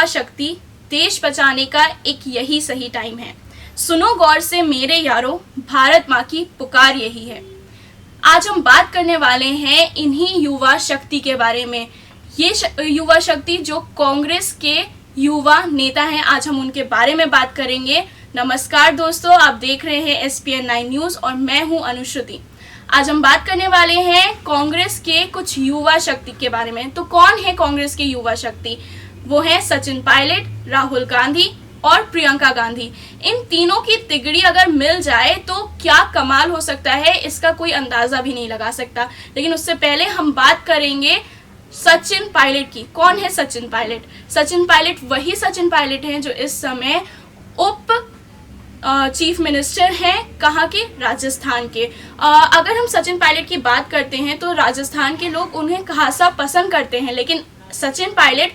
युवा शक्ति, देश बचाने का एक यही सही टाइम है। सुनो गौर से मेरे यारों, भारत माँ की पुकार यही है। आज हम बात करने वाले हैं इन्हीं युवा शक्ति के बारे में। ये युवा शक्ति जो कांग्रेस के युवा नेता हैं, आज हम उनके बारे में बात करेंगे। नमस्कार दोस्तों, आप देख रहे हैं SPN 9 न्यूज़ और मैं हूं अनुश्रुति। आज हम बात करने वाले हैं कांग्रेस के कुछ युवा शक्ति के बारे में। तो कौन है कांग्रेस के युवा शक्ति? वो है सचिन पायलट, राहुल गांधी और प्रियंका गांधी। इन तीनों की तिगड़ी अगर मिल जाए तो क्या कमाल हो सकता है, इसका कोई अंदाजा भी नहीं लगा सकता। लेकिन उससे पहले हम बात करेंगे सचिन पायलट की। कौन है सचिन पायलट? सचिन पायलट वही सचिन पायलट हैं जो इस समय उप चीफ मिनिस्टर हैं। कहाँ के? राजस्थान के। अगर हम सचिन पायलट की बात करते हैं तो राजस्थान के लोग उन्हें खासा पसंद करते हैं, लेकिन सचिन पायलट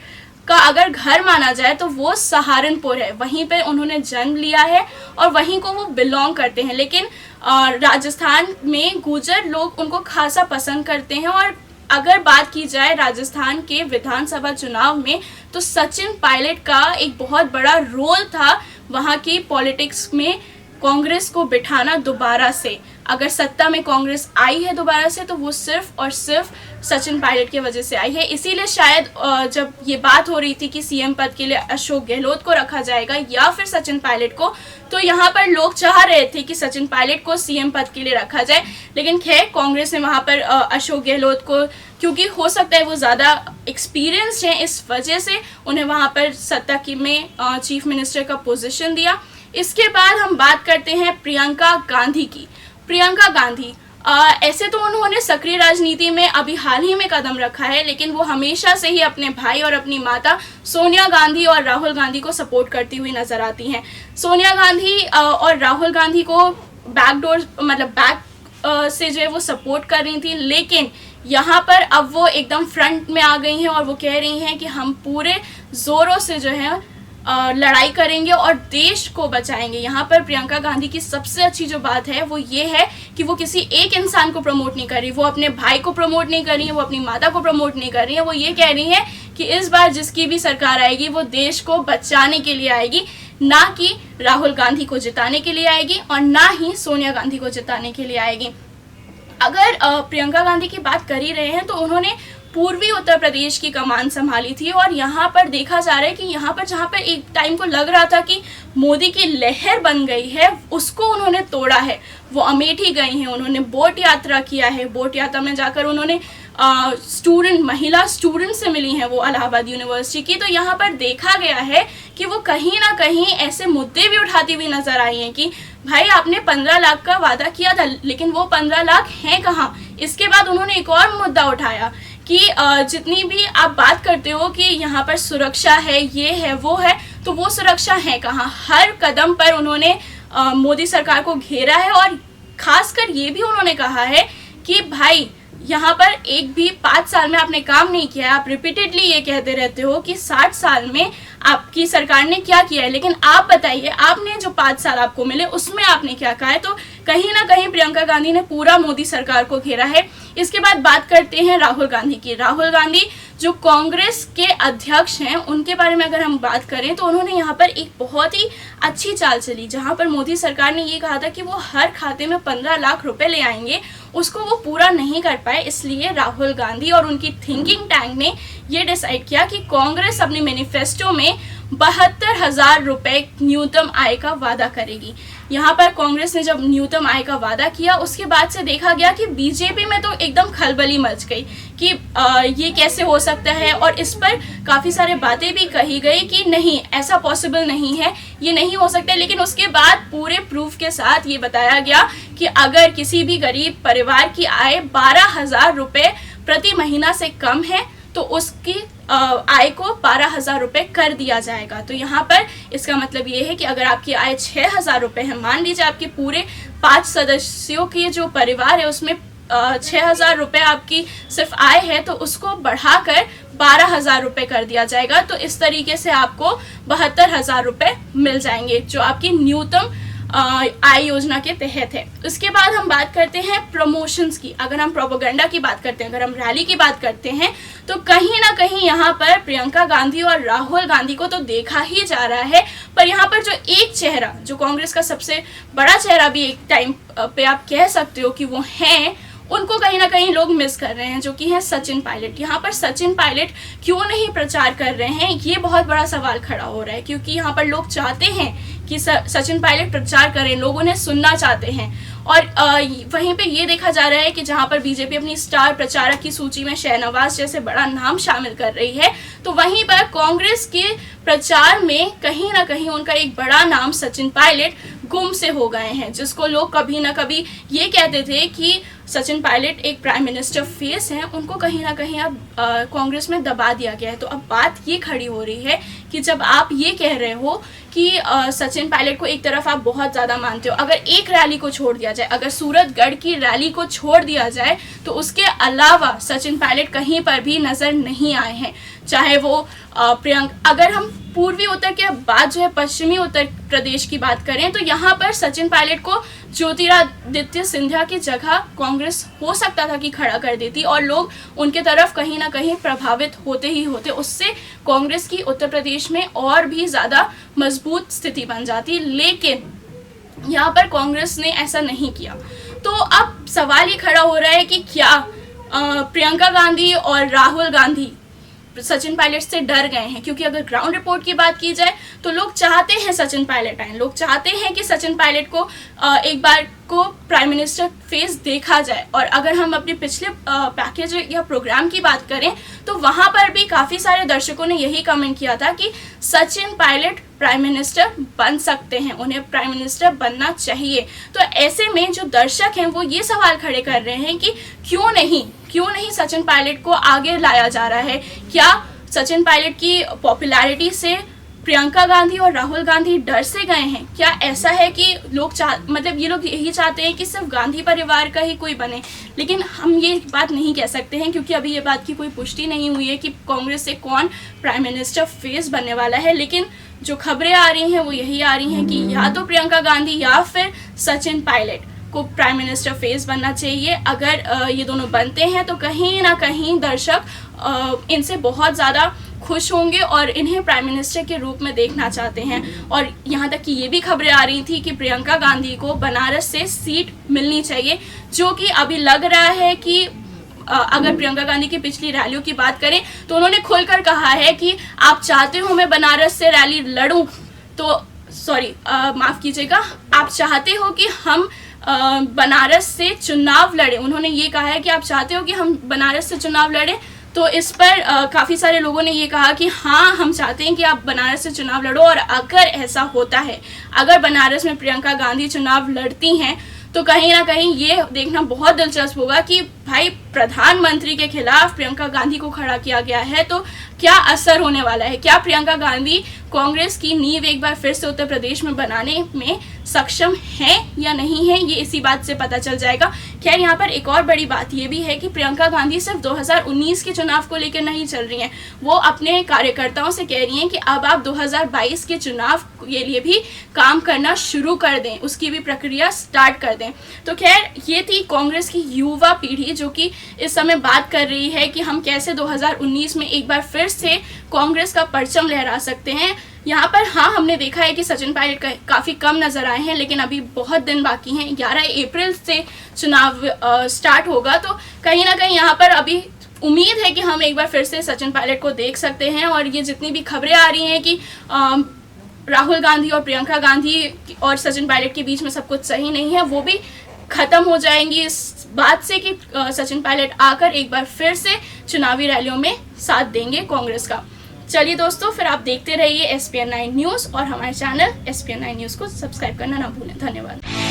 का अगर घर माना जाए तो वो सहारनपुर है, वहीं पे उन्होंने जन्म लिया है और वहीं को वो बिलोंग करते हैं। लेकिन राजस्थान में गुर्जर लोग उनको खासा पसंद करते हैं। और अगर बात की जाए राजस्थान के विधानसभा चुनाव में तो सचिन पायलट का एक बहुत बड़ा रोल था वहाँ की पॉलिटिक्स में कांग्रेस को बिठाना दोबारा से। अगर सत्ता में कांग्रेस आई है दोबारा से तो वो सिर्फ और सिर्फ सचिन पायलट की वजह से आई है। इसीलिए शायद जब ये बात हो रही थी कि CM पद के लिए अशोक गहलोत को रखा जाएगा या फिर सचिन पायलट को, तो यहाँ पर लोग चाह रहे थे कि सचिन पायलट को CM पद के लिए रखा जाए। लेकिन खैर कांग्रेस ने वहाँ पर अशोक गहलोत को, क्योंकि हो सकता है वो ज़्यादा एक्सपीरियंस्ड हैं, इस वजह से उन्हें वहाँ पर सत्ता की में चीफ मिनिस्टर का पोजीशन दिया। इसके बाद हम बात करते हैं प्रियंका गांधी की। प्रियंका गांधी ऐसे तो उन्होंने सक्रिय राजनीति में अभी हाल ही में कदम रखा है, लेकिन वो हमेशा से ही अपने भाई और अपनी माता सोनिया गांधी और राहुल गांधी को सपोर्ट करती हुई नजर आती हैं। सोनिया गांधी और राहुल गांधी को बैक से जो है वो सपोर्ट कर रही थी, लेकिन यहाँ पर अब वो एकदम फ्रंट में आ गई हैं और वो कह रही हैं कि हम पूरे ज़ोरों से जो है लड़ाई करेंगे और देश को बचाएंगे। यहाँ पर प्रियंका गांधी की सबसे अच्छी जो बात है वो ये है कि वो किसी एक इंसान को प्रमोट नहीं कर रही, वो अपने भाई को प्रमोट नहीं कर रही है, वो अपनी माता को प्रमोट नहीं कर रही है। वो ये कह रही है कि इस बार जिसकी भी सरकार आएगी वो देश को बचाने के लिए आएगी, ना कि राहुल गांधी को जिताने के लिए आएगी और ना ही सोनिया गांधी को जिताने के लिए आएगी। अगर प्रियंका गांधी की बात कर ही रहे हैं तो उन्होंने पूर्वी उत्तर प्रदेश की कमान संभाली थी और यहाँ पर देखा जा रहा है कि यहाँ पर जहाँ पर एक टाइम को लग रहा था कि मोदी की लहर बन गई है, उसको उन्होंने तोड़ा है। वो अमेठी गई हैं, उन्होंने बोट यात्रा किया है। बोट यात्रा में जाकर उन्होंने महिला स्टूडेंट से मिली हैं वो इलाहाबाद यूनिवर्सिटी की। तो यहाँ पर देखा गया है कि वो कहीं ना कहीं ऐसे मुद्दे भी उठाती हुई नजर आई हैं कि भाई आपने 15 लाख का वादा किया था, लेकिन वो 15 लाख हैं कहाँ। इसके बाद उन्होंने एक और मुद्दा उठाया कि जितनी भी आप बात करते हो कि यहाँ पर सुरक्षा है, ये है, वो है, तो वो सुरक्षा है कहाँ। हर कदम पर उन्होंने मोदी सरकार को घेरा है और खासकर ये भी उन्होंने कहा है कि भाई यहाँ पर एक भी 5 साल में आपने काम नहीं किया है। आप रिपीटेडली ये कहते रहते हो कि 60 साल में आपकी सरकार ने क्या किया है, लेकिन आप बताइए आपने जो 5 साल आपको मिले उसमें आपने क्या कहा है। तो कहीं ना कहीं प्रियंका गांधी ने पूरा मोदी सरकार को घेरा है। इसके बाद बात करते हैं राहुल गांधी की। राहुल गांधी जो कांग्रेस के अध्यक्ष हैं, उनके बारे में अगर हम बात करें तो उन्होंने यहाँ पर एक बहुत ही अच्छी चाल चली। जहाँ पर मोदी सरकार ने ये कहा था कि वो हर खाते में 15 लाख रुपए ले आएंगे, उसको वो पूरा नहीं कर पाए। इसलिए राहुल गांधी और उनकी थिंकिंग टैंक ने ये डिसाइड किया कि कांग्रेस अपने मैनिफेस्टो में 72,000 रुपए न्यूनतम आय का वादा करेगी। यहाँ पर कांग्रेस ने जब न्यूनतम आय का वादा किया उसके बाद से देखा गया कि बीजेपी में तो एकदम खलबली मच गई कि ये कैसे हो सकता है, और इस पर काफ़ी सारे बातें भी कही गई कि नहीं ऐसा पॉसिबल नहीं है, ये नहीं हो सकता। लेकिन उसके बाद पूरे प्रूफ के साथ ये बताया गया कि अगर किसी भी गरीब परिवार की आय 12,000 रुपये प्रति महीना से कम है तो उसकी आय को 12,000 रुपये कर दिया जाएगा। तो यहाँ पर इसका मतलब ये है कि अगर आपकी आय 6,000 रुपये है, मान लीजिए आपके पूरे 5 सदस्यों की जो परिवार है उसमें 6,000 रुपये आपकी सिर्फ आय है, तो उसको बढ़ाकर 12,000 रुपये कर दिया जाएगा। तो इस तरीके से आपको 72,000 रुपये मिल जाएंगे, जो आपकी न्यूनतम आय योजना के तहत है। उसके बाद हम बात करते हैं प्रमोशंस की। अगर हम प्रोपेगेंडा की बात करते हैं, अगर हम रैली की बात करते हैं, तो कहीं ना कहीं यहाँ पर प्रियंका गांधी और राहुल गांधी को तो देखा ही जा रहा है, पर यहाँ पर जो एक चेहरा, जो कांग्रेस का सबसे बड़ा चेहरा भी एक टाइम पे आप कह सकते हो कि वो हैं, उनको कहीं ना कहीं लोग मिस कर रहे हैं, जो कि है सचिन पायलट। यहाँ पर सचिन पायलट क्यों नहीं प्रचार कर रहे हैं, ये बहुत बड़ा सवाल खड़ा हो रहा है, क्योंकि यहाँ पर लोग चाहते हैं कि सचिन पायलट प्रचार करें, लोग उन्हें सुनना चाहते हैं। और वहीं पे ये देखा जा रहा है कि जहाँ पर बीजेपी अपनी स्टार प्रचारक की सूची में शहनवाज जैसे बड़ा नाम शामिल कर रही है, तो वहीं पर कांग्रेस के प्रचार में कहीं ना कहीं उनका एक बड़ा नाम सचिन पायलट गुम से हो गए हैं, जिसको लोग कभी ना कभी ये कहते थे कि सचिन पायलट एक प्राइम मिनिस्टर फेस हैं, उनको कहीं ना कहीं अब कांग्रेस में दबा दिया गया है। तो अब बात ये खड़ी हो रही है कि जब आप ये कह रहे हो कि सचिन पायलट को एक तरफ आप बहुत ज़्यादा मानते हो, अगर एक रैली को छोड़ दिया जाए, अगर सूरतगढ़ की रैली को छोड़ दिया जाए, तो उसके अलावा सचिन पायलट कहीं पर भी नज़र नहीं आए हैं। चाहे वो प्रियंका, अगर हम पूर्वी उत्तर के बाद जो है पश्चिमी उत्तर प्रदेश की बात करें, तो यहाँ पर सचिन पायलट को ज्योतिरादित्य सिंधिया की जगह कांग्रेस हो सकता था कि खड़ा कर देती, और लोग उनके तरफ कहीं ना कहीं प्रभावित होते ही होते। उससे कांग्रेस की उत्तर प्रदेश में और भी ज़्यादा मजबूत स्थिति बन जाती, लेकिन यहाँ पर कांग्रेस ने ऐसा नहीं किया। तो अब सवाल ये खड़ा हो रहा है कि क्या प्रियंका गांधी और राहुल गांधी सचिन पायलट से डर गए हैं? क्योंकि अगर ग्राउंड रिपोर्ट की बात की जाए तो लोग चाहते हैं सचिन पायलट आए, लोग चाहते हैं कि सचिन पायलट को एक बार को प्राइम मिनिस्टर फेस देखा जाए। और अगर हम अपने पिछले पैकेज या प्रोग्राम की बात करें, तो वहाँ पर भी काफ़ी सारे दर्शकों ने यही कमेंट किया था कि सचिन पायलट प्राइम मिनिस्टर बन सकते हैं, उन्हें प्राइम मिनिस्टर बनना चाहिए। तो ऐसे में जो दर्शक हैं वो ये सवाल खड़े कर रहे हैं कि क्यों नहीं सचिन पायलट को आगे लाया जा रहा है? क्या सचिन पायलट की पॉपुलैरिटी से प्रियंका गांधी और राहुल गांधी डर से गए हैं? क्या ऐसा है कि लोग मतलब ये लोग यही चाहते हैं कि सिर्फ गांधी परिवार का ही कोई बने? लेकिन हम ये बात नहीं कह सकते हैं, क्योंकि अभी ये बात की कोई पुष्टि नहीं हुई है कि कांग्रेस से कौन प्राइम मिनिस्टर फेस बनने वाला है। लेकिन जो खबरें आ रही हैं वो यही आ रही हैं कि या तो प्रियंका गांधी या फिर सचिन पायलट को प्राइम मिनिस्टर फेस बनना चाहिए। अगर ये दोनों बनते हैं तो कहीं ना कहीं दर्शक इनसे बहुत ज़्यादा खुश होंगे और इन्हें प्राइम मिनिस्टर के रूप में देखना चाहते हैं। और यहाँ तक कि ये भी खबरें आ रही थी कि प्रियंका गांधी को बनारस से सीट मिलनी चाहिए, जो कि अभी लग रहा है कि अगर प्रियंका गांधी की पिछली रैलियों की बात करें तो उन्होंने खुलकर कहा है कि आप चाहते हो मैं बनारस से रैली लड़ूं, तो माफ़ कीजिएगा, आप चाहते हो कि हम बनारस से चुनाव लड़ें। उन्होंने ये कहा है कि आप चाहते हो कि हम बनारस से चुनाव लड़ें। तो इस पर काफ़ी सारे लोगों ने ये कहा कि हाँ, हम चाहते हैं कि आप बनारस से चुनाव लड़ो। और अगर ऐसा होता है, अगर बनारस में प्रियंका गांधी चुनाव लड़ती हैं, तो कहीं ना कहीं ये देखना बहुत दिलचस्प होगा कि भाई प्रधानमंत्री के खिलाफ प्रियंका गांधी को खड़ा किया गया है, तो क्या असर होने वाला है? क्या प्रियंका गांधी कांग्रेस की नींव एक बार फिर से उत्तर प्रदेश में बनाने में सक्षम है या नहीं है, ये इसी बात से पता चल जाएगा। खैर, यहाँ पर एक और बड़ी बात ये भी है कि प्रियंका गांधी सिर्फ 2019 के चुनाव को लेकर नहीं चल रही हैं, वो अपने कार्यकर्ताओं से कह रही हैं कि अब आप 2022 के चुनाव के लिए भी काम करना शुरू कर दें, उसकी भी प्रक्रिया स्टार्ट कर दें। तो खैर, ये थी कांग्रेस की युवा पीढ़ी जो कि इस समय बात कर रही है कि हम कैसे 2019 में एक बार फिर से कांग्रेस का परचम लहरा सकते हैं। यहाँ पर हाँ, हमने देखा है कि सचिन पायलट काफ़ी कम नज़र आए हैं, लेकिन अभी बहुत दिन बाकी हैं। 11 अप्रैल से चुनाव स्टार्ट होगा, तो कहीं ना कहीं यहाँ पर अभी उम्मीद है कि हम एक बार फिर से सचिन पायलट को देख सकते हैं। और ये जितनी भी खबरें आ रही हैं कि राहुल गांधी और प्रियंका गांधी और सचिन पायलट के बीच में सब कुछ सही नहीं है, वो भी ख़त्म हो जाएंगी इस बात से कि सचिन पायलट आकर एक बार फिर से चुनावी रैलियों में साथ देंगे कांग्रेस का। चलिए दोस्तों, फिर आप देखते रहिए SPN9 न्यूज़ और हमारे चैनल SPN9 न्यूज़ को सब्सक्राइब करना ना भूलें। धन्यवाद।